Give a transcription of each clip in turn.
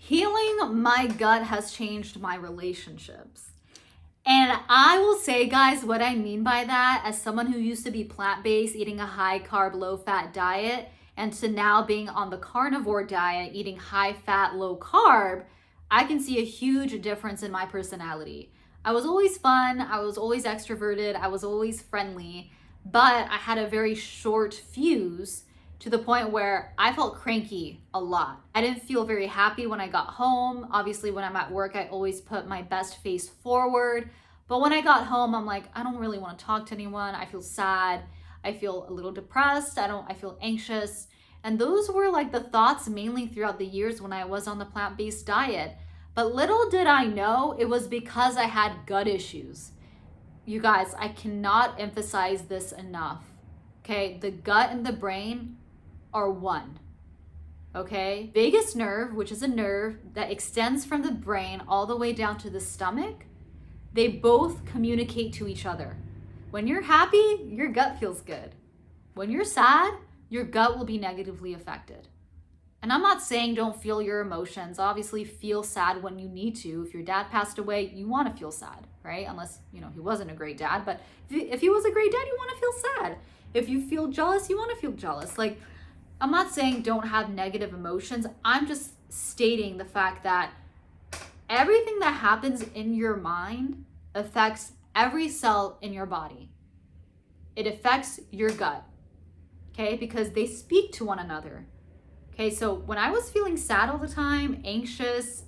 Healing my gut has changed my relationships. And I will say, guys, what I mean by that, as someone who used to be plant-based, eating a high-carb, low-fat diet, and to now being on the carnivore diet, eating high-fat, low-carb, I can see a huge difference in my personality. I was always fun, I was always extroverted, I was always friendly, but I had a very short fuse to the point where I felt cranky a lot. I didn't feel very happy when I got home. Obviously, when I'm at work, I always put my best face forward. But when I got home, I'm like, I don't really want to talk to anyone. I feel sad. I feel a little depressed. I feel anxious. And those were like the thoughts mainly throughout the years when I was on the plant-based diet. But little did I know it was because I had gut issues. You guys, I cannot emphasize this enough. Okay, the gut and the brain are one. Okay, vagus nerve, which is a nerve that extends from the brain all the way down to the stomach, they both communicate to each other. When you're happy, your gut feels good. When you're sad, your gut will be negatively affected. And I'm not saying don't feel your emotions. Obviously, feel sad when you need to. If your dad passed away, you want to feel sad, right? Unless, he wasn't a great dad. But if he was a great dad, you want to feel sad. If you feel jealous, you want to feel jealous. Like, I'm not saying don't have negative emotions. I'm just stating the fact that everything that happens in your mind affects every cell in your body. It affects your gut, okay? Because they speak to one another. Okay, so when I was feeling sad all the time, anxious,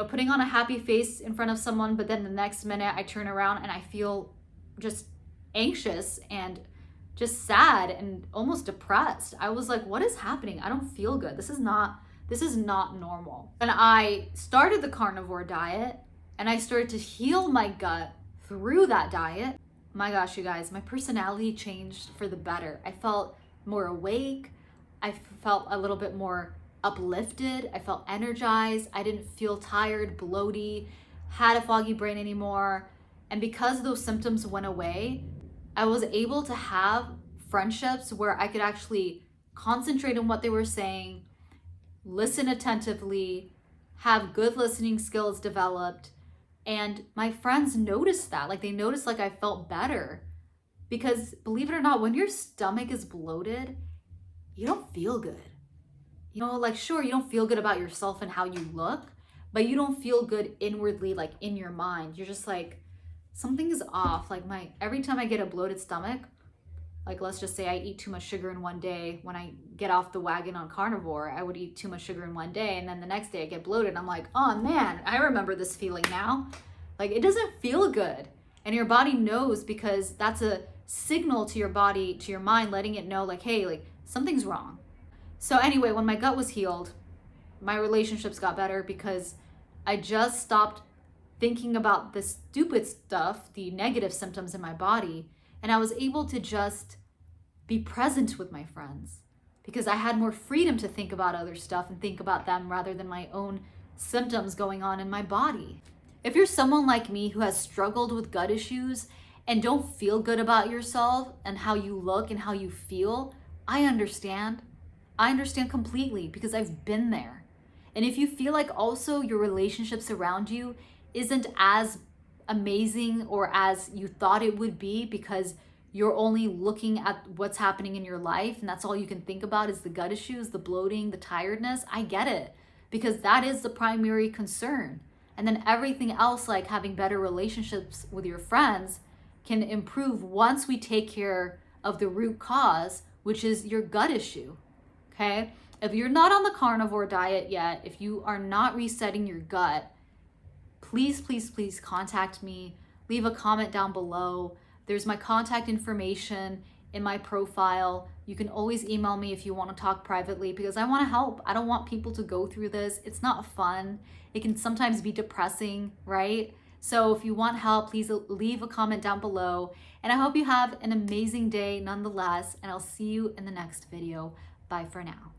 putting on a happy face in front of someone, but then the next minute I turn around and I feel just anxious and just sad and almost depressed. I was like, what is happening? I don't feel good. This is not normal. And I started the carnivore diet and I started to heal my gut through that diet. My gosh, you guys, my personality changed for the better. I felt more awake. I felt a little bit more uplifted. I felt energized. I didn't feel tired, bloated, had a foggy brain anymore. And because those symptoms went away, I was able to have friendships where I could actually concentrate on what they were saying, listen attentively, have good listening skills developed. And my friends noticed that. Like, they noticed I felt better. Because believe it or not, when your stomach is bloated, you don't feel good. Sure, you don't feel good about yourself and how you look, but you don't feel good inwardly, in your mind. You're just like, something is off. Every time I get a bloated stomach, let's just say I eat too much sugar in one day. When I get off the wagon on carnivore, I would eat too much sugar in one day, and then the next day I get bloated. I'm like, oh man, I remember this feeling now. It doesn't feel good. And your body knows, because that's a signal to your body, to your mind, letting it know hey, something's wrong. So anyway, when my gut was healed, my relationships got better because I just stopped thinking about the stupid stuff, the negative symptoms in my body, and I was able to just be present with my friends because I had more freedom to think about other stuff and think about them rather than my own symptoms going on in my body. If you're someone like me who has struggled with gut issues and don't feel good about yourself and how you look and how you feel, I understand. I understand completely because I've been there. And if you feel like also your relationships around you isn't as amazing or as you thought it would be because you're only looking at what's happening in your life and that's all you can think about is the gut issues, the bloating, the tiredness, I get it, because that is the primary concern. And then everything else, like having better relationships with your friends, can improve once we take care of the root cause, which is your gut issue, okay? If you're not on the carnivore diet yet, if you are not resetting your gut, please, please, please contact me. Leave a comment down below. There's my contact information in my profile. You can always email me if you want to talk privately because I want to help. I don't want people to go through this. It's not fun. It can sometimes be depressing, right? So if you want help, please leave a comment down below. And I hope you have an amazing day nonetheless. And I'll see you in the next video. Bye for now.